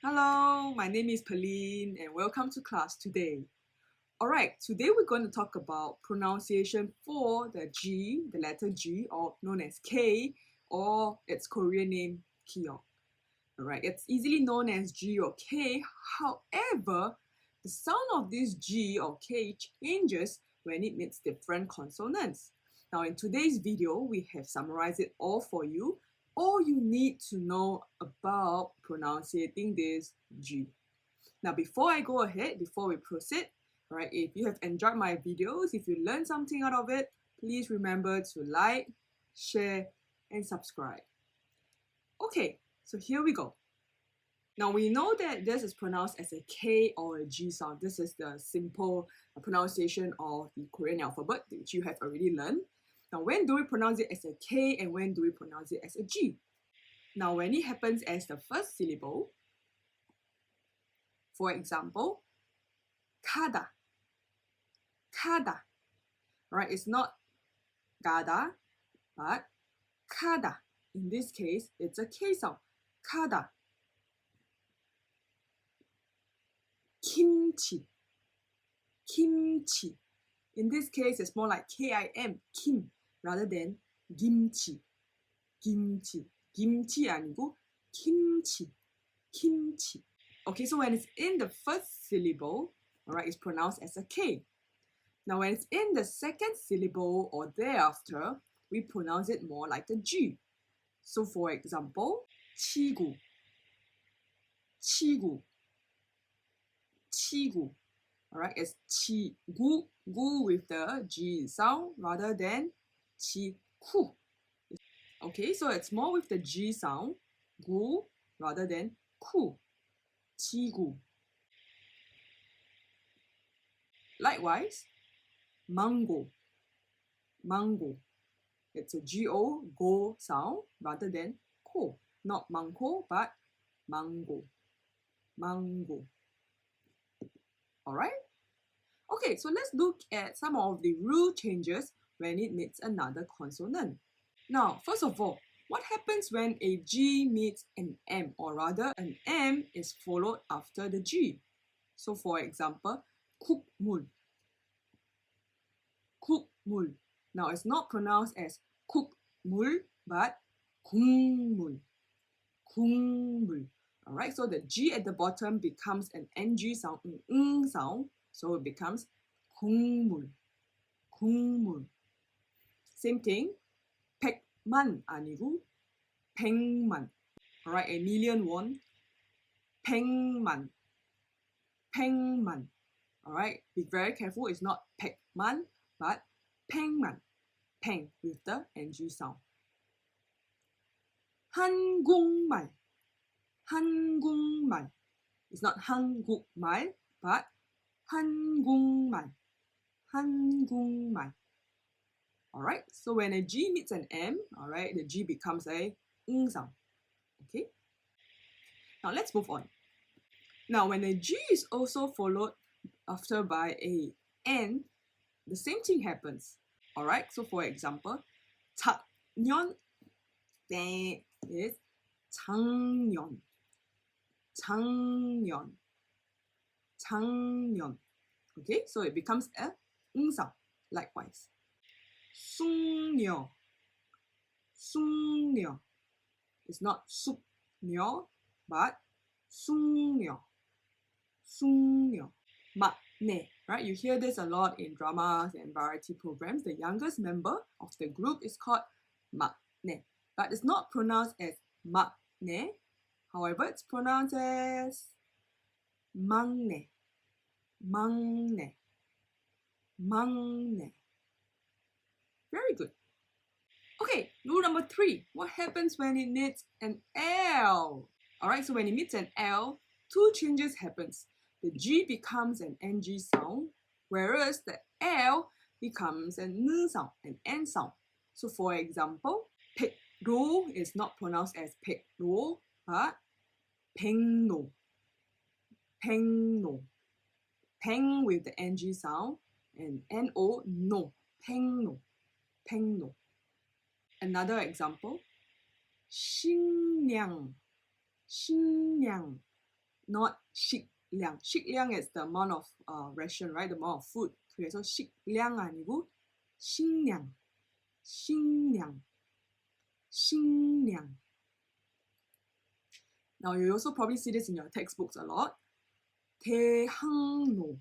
Hello, my name is Pauline and welcome to class today. Alright, today we're going to talk about pronunciation for the G, the letter G, or known as K, or its Korean name, Kiok. Alright, it's easily known as G or K. However, the sound of this G or K changes when it meets different consonants. Now in today's video, we have summarized it all for you. All you need to know about pronouncing this G. Now before I go ahead, before we proceed, alright, if you have enjoyed my videos, if you learned something out of it, please remember to like, share, and subscribe. Okay, so here we go. Now we know that this is pronounced as a K or a G sound. This is the simple pronunciation of the Korean alphabet, which you have already learned. Now when do we pronounce it as a K and when do we pronounce it as a G? Now when it happens as the first syllable, for example, kada, kada, right? It's not gada, but kada. In this case, it's a K sound, kada. Kimchi, kimchi. In this case, it's more like K-I-M, kim, rather than kimchi, kimchi. Kimchi 아니고 kimchi, kimchi. Okay, so when it's in the first syllable, alright, it's pronounced as a K. Now when it's in the second syllable or thereafter, we pronounce it more like a G. So for example, 치구, 치구, 치구. Alright, it's 치구, 구 with the G sound rather than 치구. Okay, so it's more with the G sound, 구 rather than ku, 치구. Likewise, mango, mango. It's a G-O, go sound rather than ko. Not mango, but mango, mango. Alright? Okay, so let's look at some of the rule changes when it meets another consonant. Now, first of all, what happens when a G meets an M, or rather an M is followed after the G? So for example, 국물, 국물. Now it's not pronounced as 국물, but 국물, 국물. Alright, so the G at the bottom becomes an NG sound, sound, so it becomes 국물, 국물. Same thing, 백만 아니고 백만. Alright, a million won, 백만, 백만. Alright, be very careful, it's not 백만, but 백만, 팽 with the NG sound. 한국말, 한국말. It's not 한국말, but 한국말, 한국말. Alright, so when a G meets an M, alright, the G becomes a sound. Okay? Now let's move on. Now when a G is also followed after by a N, the same thing happens. Alright, so for example, 작년 is 작년, 작년, 작년. Okay, so it becomes a sound. Likewise, 숙녀, 숙녀. It's not 숙녀, but 숙녀, 숙녀. 막내, right? You hear this a lot in dramas and variety programs. The youngest member of the group is called 막내, but it's not pronounced as 막내. However, it's pronounced as 막내, 막내, 막내. Very good. Okay, rule number 3. What happens when it meets an L? Alright, so when it meets an L, two changes happens. The G becomes an NG sound, whereas the L becomes an N sound, an N sound. So for example, 백로 is not pronounced as 백로, but 백로, 백로. 팽 with the NG sound, and N-O, no, 백로, 백로. Another example, 신냥, 신냥. not 식량. 식량 is the amount of ration, right? The amount of food. 그래서 식량 아니고 식량. 식량. 식량. Now you also probably see this in your textbooks a lot. 대학로.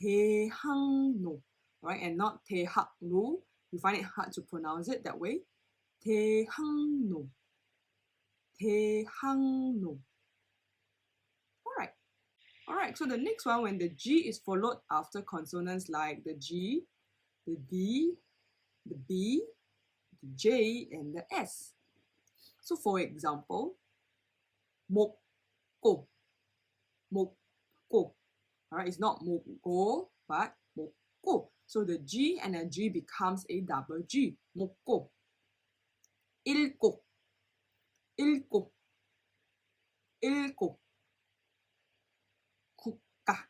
대학로. Right? And not 대학로. You find it hard to pronounce it that way. 대학로. 대학로. Alright, so the next one, when the G is followed after consonants like the G, the D, the B, the J, and the S. So for example, 먹고, 먹고. Alright, it's not 먹고, but 먹고. So the G and a G becomes a double G. 먹고. 읽고, 읽고, 읽고. 국가,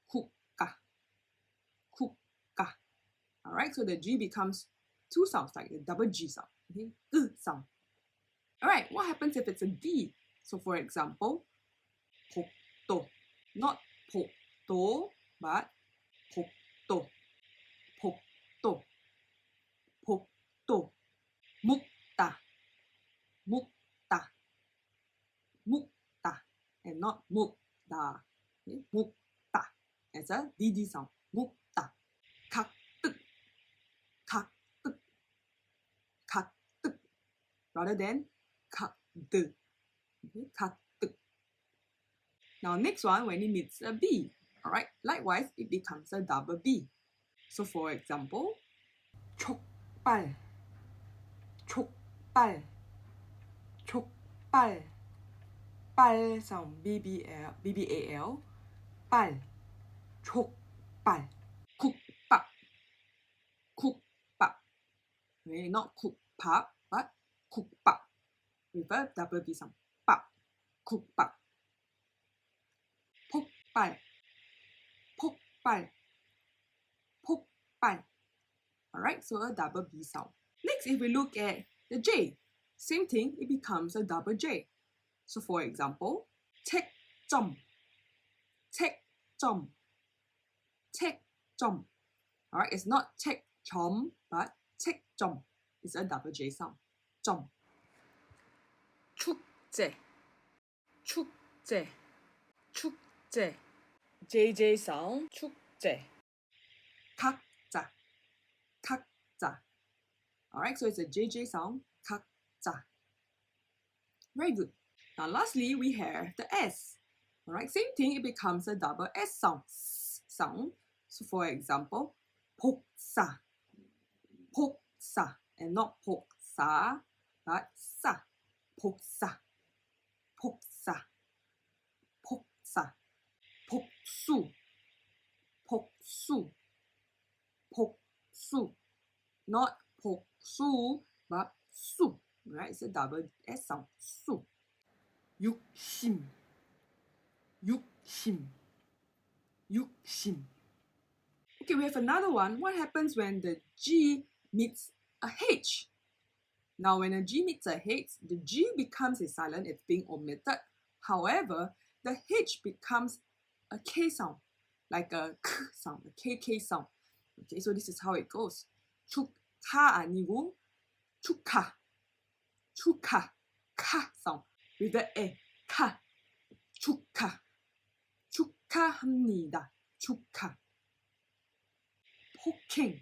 국가, 국가. Alright, so the G becomes two sounds, like the double G sound. Okay, sound. Alright, what happens if it's a D? So for example, 복도. Not 복도, but 복도, 복도, 복도. 묵다, 묵다, 묵다. And not 묵다. Okay? 묵다. It's a DD sound. 묵다. 각득, 각득, 각득. Rather than 각득. Okay? 각득. Now next one, when it meets a B. Alright, likewise, it becomes a double B. So for example, 촉발, 촉발, 촉발. 빨 sound BBAL, 빨, 촉발. 국밥, 국밥. Okay, not 국밥, but 국밥. With a double B sound. 밥, 국밥. 폭발, 폭발, 폭발. Alright, so a double B sound. Next, if we look at the J, same thing, it becomes a double J. So for example, 책점, 책점, 책점. Alright, it's not 책점, but 책점. It's a double J sound. 점. 축제, 축제, 축제. JJ sound. 축제. 각자, 각자. Alright, so it's a JJ sound. 각자. Very good. Now lastly, we have the S. Alright, same thing, it becomes a double S sound. Sound. So for example, 복사, 복사, and not 복사, but 사, 복사, 복사, 복사, 복수, 복수, 복수, not 복수, but 수. Right, it's a double S sound. 수. 육심, 육심, 육심. Okay, we have another one. What happens when the G meets a H? Now, when a G meets a H, the G becomes a silent, it's being omitted. However, the H becomes a K sound, like a K sound, a KK sound. Okay, so this is how it goes. 축하 아니고 축하, 축하, 카 sound. With the A, 카, 축하, 축하합니다, 축하. 폭행,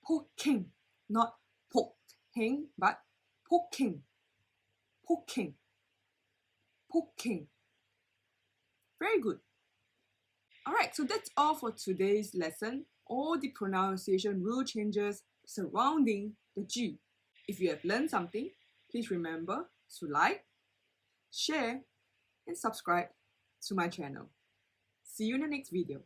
폭행, not 폭행, but 폭행, 폭행, 폭행. Very good. Alright, so that's all for today's lesson. All the pronunciation rule changes surrounding the G. If you have learned something, please remember to like, share, and subscribe to my channel. See you in the next video.